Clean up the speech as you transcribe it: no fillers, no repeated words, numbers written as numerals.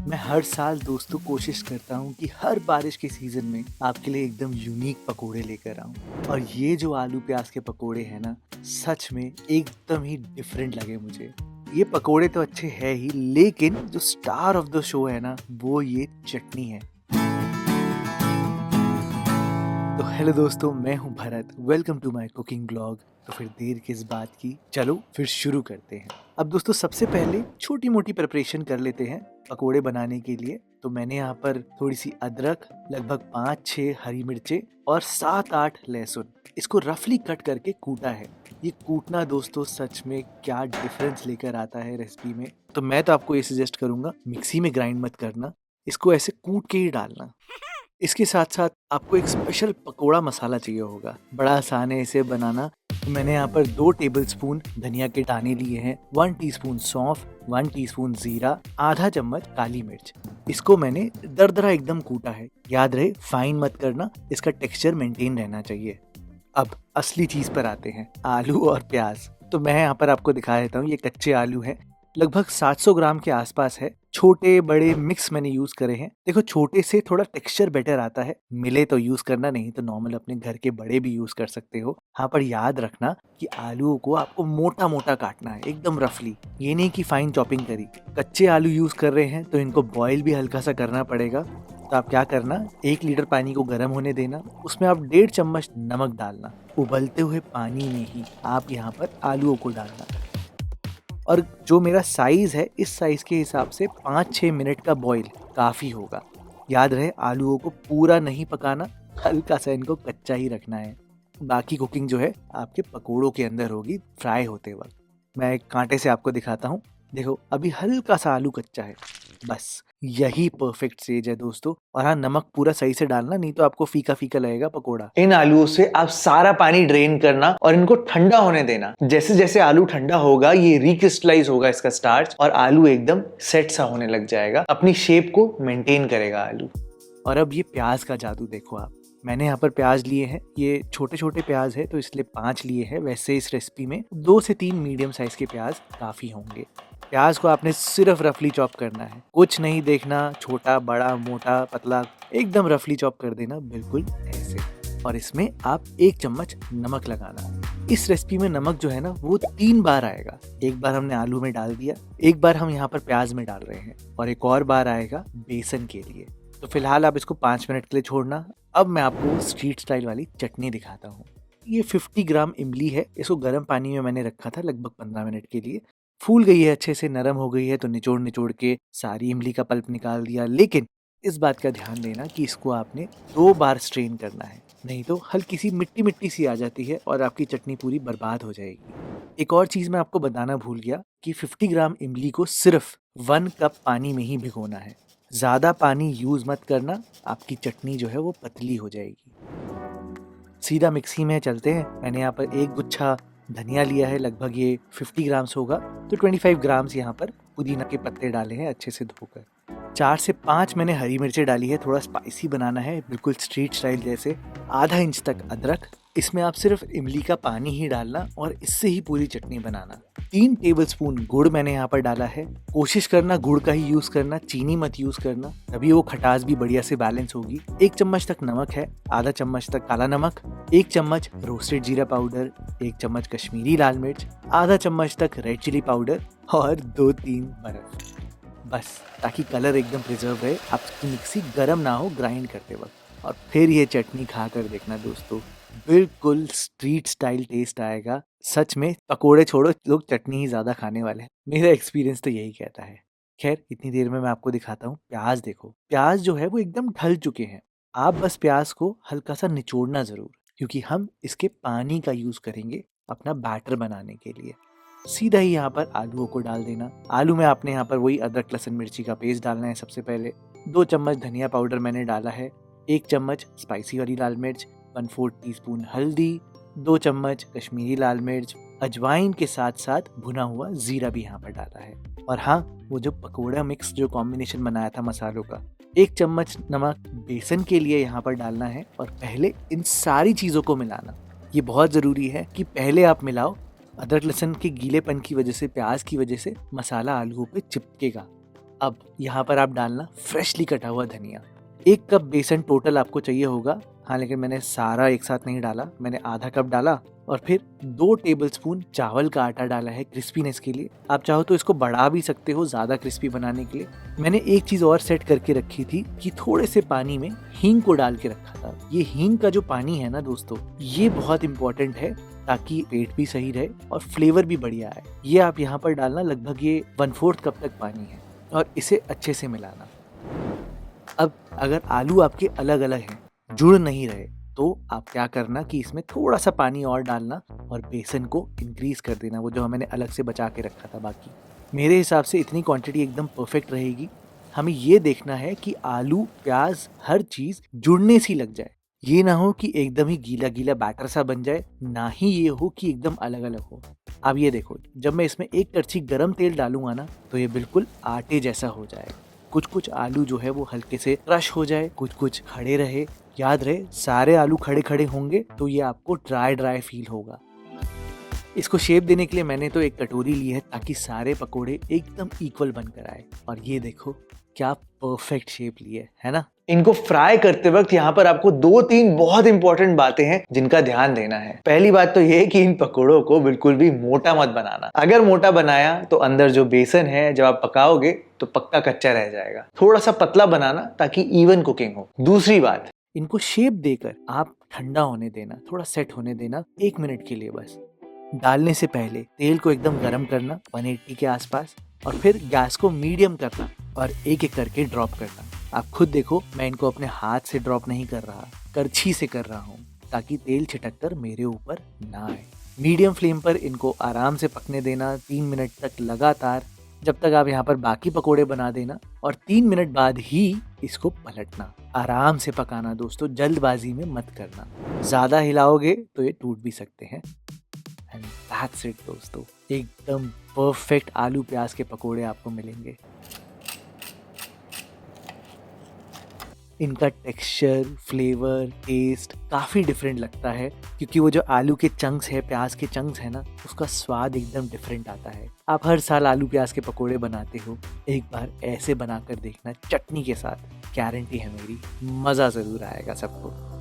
मैं हर साल दोस्तों कोशिश करता हूँ कि हर बारिश के सीज़न में आपके लिए एकदम यूनिक पकोड़े लेकर आऊँ और ये जो आलू प्याज के पकोड़े हैं ना, सच में एकदम ही डिफरेंट लगे मुझे। ये पकोड़े तो अच्छे हैं ही, लेकिन जो स्टार ऑफ द शो है ना, वो ये चटनी है। तो हेलो दोस्तों, मैं हूँ Bharat. Welcome to my cooking blog. तो फिर देर किस बात की, चलो फिर शुरू करते हैं। अब दोस्तों सबसे पहले छोटी मोटी प्रिपरेशन कर लेते हैं पकोड़े बनाने के लिए। तो मैंने यहाँ पर थोड़ी सी अदरक, लगभग 5-6 हरी मिर्चें और 7-8 लहसुन, इसको रफली कट करके कूटा है। ये कूटना दोस्तों सच में क्या डिफरेंस लेकर आता है रेसिपी में। तो मैं तो आपको ये सजेस्ट करूंगा, मिक्सी में ग्राइंड मत करना, इसको ऐसे कूट के ही डालना। इसके साथ साथ आपको एक स्पेशल पकोड़ा मसाला चाहिए होगा, बड़ा आसान है इसे बनाना। तो मैंने यहाँ पर 2 टेबलस्पून धनिया के दाने लिए हैं, 1 टीस्पून सौंफ, 1 टीस्पून जीरा, आधा चम्मच काली मिर्च। इसको मैंने दरदरा एकदम कूटा है। याद रहे, फाइन मत करना, इसका टेक्सचर मेंटेन रहना चाहिए। अब असली चीज पर आते हैं, आलू और प्याज। तो मैं यहाँ पर आपको दिखा देता हूँ, ये कच्चे आलू हैं, लगभग 700 ग्राम के आसपास है। छोटे बड़े मिक्स मैंने यूज करे हैं। देखो, छोटे से थोड़ा टेक्सचर बेटर आता है, मिले तो यूज करना, नहीं तो नॉर्मल अपने घर के बड़े भी यूज कर सकते हो। हाँ, पर याद रखना कि आलूओं को आपको मोटा मोटा काटना है, एकदम रफली, ये नहीं कि फाइन चॉपिंग करी। कच्चे आलू यूज कर रहे हैं तो इनको बॉईल भी हल्का सा करना पड़ेगा। तो आप क्या करना, 1 लीटर पानी को गर्म होने देना, उसमें आप 1.5 चम्मच नमक डालना। उबलते हुए पानी में ही आप यहाँ पर आलूओं को डालना। और जो मेरा साइज है, इस साइज के हिसाब से 5-6 मिनट का बॉईल काफ़ी होगा। याद रहे, आलूओं को पूरा नहीं पकाना, हल्का सा इनको कच्चा ही रखना है। बाकी कुकिंग जो है आपके पकोड़ों के अंदर होगी फ्राई होते वक्त। मैं एक कांटे से आपको दिखाता हूँ। देखो, अभी हल्का सा आलू कच्चा है, बस यही परफेक्ट स्टेज है दोस्तों। और हाँ, नमक पूरा सही से डालना, नहीं तो आपको फीका फीका लगेगा पकोड़ा। इन आलूओं से आप सारा पानी ड्रेन करना और इनको ठंडा होने देना। जैसे जैसे आलू ठंडा होगा, ये रिक्रिस्टलाइज होगा इसका स्टार्च, और आलू एकदम सेट सा होने लग जाएगा, अपनी शेप को मेंटेन करेगा आलू। और अब ये प्याज का जादू देखो आप। मैंने यहाँ पर प्याज लिए हैं, ये छोटे छोटे प्याज है तो इसलिए 5 लिए हैं। वैसे इस रेसिपी में 2 से 3 मीडियम साइज के प्याज काफी होंगे। प्याज को आपने सिर्फ रफली चॉप करना है, कुछ नहीं देखना छोटा बड़ा मोटा पतला, एकदम रफली चॉप कर देना, बिल्कुल ऐसे। और इसमें आप 1 चम्मच नमक लगाना। इस रेसिपी में नमक जो है ना, वो 3 बार आएगा। एक बार हमने आलू में डाल दिया, एक बार हम यहाँ पर प्याज में डाल रहे हैं, और एक और बार आएगा बेसन के लिए। तो फिलहाल आप इसको 5 मिनट के लिए छोड़ना। अब मैं आपको स्ट्रीट स्टाइल वाली चटनी दिखाता हूँ। ये 50 ग्राम इमली है, इसको गर्म पानी में मैंने रखा था लगभग 15 मिनट के लिए। फूल गई है, अच्छे से नरम हो गई है, तो निचोड़ निचोड़ के सारी इमली का पल्प निकाल दिया। लेकिन इस बात का ध्यान देना कि इसको आपने 2 बार स्ट्रेन करना है, नहीं तो हल्की सी मिट्टी मिट्टी सी आ जाती है और आपकी चटनी पूरी बर्बाद हो जाएगी। एक और चीज़ मैं आपको बताना भूल गया कि 50 ग्राम इमली को सिर्फ 1 कप पानी में ही भिगोना है। ज़्यादा पानी यूज़ मत करना, आपकी चटनी जो है वो पतली हो जाएगी। सीधा मिक्सी में चलते हैं। मैंने यहाँ पर 1 गुच्छा धनिया लिया है, लगभग ये 50 ग्राम्स होगा, तो 25 ग्राम्स यहाँ पर पुदीना के पत्ते डाले हैं अच्छे से धोकर। 4 से 5 मैंने हरी मिर्चें डाली है, थोड़ा स्पाइसी बनाना है, बिल्कुल स्ट्रीट स्टाइल जैसे। आधा इंच तक अदरक, इसमें आप सिर्फ इमली का पानी ही डालना और इससे ही पूरी चटनी बनाना। 3 टेबलस्पून गुड़ मैंने यहाँ पर डाला है। कोशिश करना गुड़ का ही यूज करना, चीनी मत यूज करना, तभी वो खटास भी बढ़िया से बैलेंस होगी। 1 चम्मच तक नमक है, आधा चम्मच तक काला नमक, 1 चम्मच रोस्टेड जीरा पाउडर, 1 चम्मच कश्मीरी लाल मिर्च, आधा चम्मच तक रेड चिली पाउडर और 2-3 बर्फ, बस ताकि कलर एकदम प्रिजर्व रहे। आपकी मिक्सी गर्म ना हो ग्राइंड करते वक्त। और फिर ये चटनी खा कर देखना दोस्तों, बिल्कुल स्ट्रीट स्टाइल टेस्ट आएगा। सच में पकोड़े छोड़ो, लोग चटनी ही ज्यादा खाने वाले हैं, मेरा एक्सपीरियंस तो यही कहता है। खैर, इतनी देर में मैं आपको दिखाता हूँ प्याज। देखो, प्याज जो है वो एकदम ढल चुके हैं। आप बस प्याज को हल्का सा निचोड़ना जरूर, क्योंकि हम इसके पानी का यूज करेंगे अपना बैटर बनाने के लिए। सीधा ही यहाँ पर आलूओं को डाल देना। आलू में आपने यहाँ पर वही अदरक लहसुन मिर्ची का पेस्ट डालना है सबसे पहले। 2 चम्मच धनिया पाउडर मैंने डाला है, 1 चम्मच स्पाइसी वाली लाल मिर्च, 1/4 टीस्पून हल्दी, 2 चम्मच कश्मीरी लाल मिर्च, अजवाइन के साथ साथ भुना हुआ जीरा भी यहाँ पर डाला है। और हाँ, वो जो पकोड़ा मिक्स जो कॉम्बिनेशन बनाया था मसालों का, 1 चम्मच नमक बेसन के लिए यहाँ पर डालना है। और पहले इन सारी चीज़ों को मिलाना। ये बहुत ज़रूरी है कि पहले आप मिलाओ। अदरक लहसुन के गीलेपन की वजह से, प्याज की वजह से मसाला आलूओं पे चिपकेगा। अब यहाँ पर आप डालना फ्रेशली कटा हुआ धनिया। 1 कप बेसन टोटल आपको चाहिए होगा। हाँ, लेकिन मैंने सारा एक साथ नहीं डाला, मैंने आधा कप डाला। और फिर 2 टेबलस्पून चावल का आटा डाला है क्रिस्पीनेस के लिए। आप चाहो तो इसको बढ़ा भी सकते हो ज़्यादा क्रिस्पी बनाने के लिए। मैंने एक चीज़ और सेट करके रखी थी कि थोड़े से पानी में हींग को डाल के रखा था। ये हींग का जो पानी है ना दोस्तों, ये बहुत इंपॉर्टेंट है ताकि पेट भी सही रहे और फ्लेवर भी बढ़िया आए। ये आप यहाँ पर डालना, लगभग ये 1/4 कप तक पानी है, और इसे अच्छे से मिलाना। अब अगर आलू आपके अलग अलग हैं, जुड़ नहीं रहे, तो आप क्या करना कि इसमें थोड़ा सा पानी और डालना और बेसन को इंक्रीज कर देना, वो जो मैंने अलग से बचा के रखा था बाकी। मेरे हिसाब से इतनी क्वांटिटी एकदम परफेक्ट रहेगी। हमें ये देखना है कि आलू, प्याज, हर चीज जुड़ने सी लग जाए। ये ना हो कि एकदम ही गीला गीला बैटर सा बन जाए, ना ही ये हो कि एकदम अलग अलग हो। अब ये देखो, जब मैं इसमें 1 कड़छी गरम तेल डालूंगा ना, तो ये बिल्कुल आटे जैसा हो जाएगा। कुछ कुछ आलू जो है वो हल्के से क्रश हो जाए, कुछ कुछ खड़े रहे। याद रहे, सारे आलू खड़े खड़े होंगे तो ये आपको ड्राई ड्राई फील होगा। इसको शेप देने के लिए मैंने तो एक कटोरी ली है ताकि सारे पकोड़े एकदम इक्वल बनकर आए। और ये देखो क्या परफेक्ट शेप ली है ना। इनको फ्राई करते वक्त यहाँ पर आपको 2-3 बहुत इंपॉर्टेंट बातें हैं जिनका ध्यान देना है। पहली बात तो ये कि इन पकोड़ों को बिल्कुल भी मोटा मत बनाना। अगर मोटा बनाया तो अंदर जो बेसन है जब आप पकाओगे तो पक्का कच्चा रह जाएगा। थोड़ा सा पतला बनाना ताकि इवन कुकिंग हो। दूसरी बात, इनको शेप देकर आप ठंडा होने देना, थोड़ा सेट होने देना 1 मिनट के लिए बस। डालने से पहले तेल को एकदम गर्म करना 180 के आसपास, और फिर गैस को मीडियम करना और एक एक करके ड्रॉप करना। आप खुद देखो, मैं इनको अपने हाथ से ड्रॉप नहीं कर रहा, करछी से कर रहा हूँ ताकि तेल छिटक कर मेरे ऊपर ना आए। मीडियम फ्लेम पर इनको आराम से पकने देना 3 मिनट तक लगातार, जब तक आप यहाँ पर बाकी पकोड़े बना देना, और 3 मिनट बाद ही इसको पलटना। आराम से पकाना दोस्तों, जल्दबाजी में मत करना। ज़्यादा हिलाओगे तो ये टूट भी सकते हैं। एंड दैट्स इट दोस्तों, एकदम परफेक्ट आलू प्याज के पकोड़े आपको मिलेंगे। इनका टेक्सचर, फ्लेवर, टेस्ट काफ़ी डिफरेंट लगता है क्योंकि वो जो आलू के चंक्स है, प्याज के चंक्स है ना, उसका स्वाद एकदम डिफरेंट आता है। आप हर साल आलू प्याज के पकोड़े बनाते हो, एक बार ऐसे बनाकर देखना चटनी के साथ, गारंटी है मेरी, मज़ा ज़रूर आएगा सबको।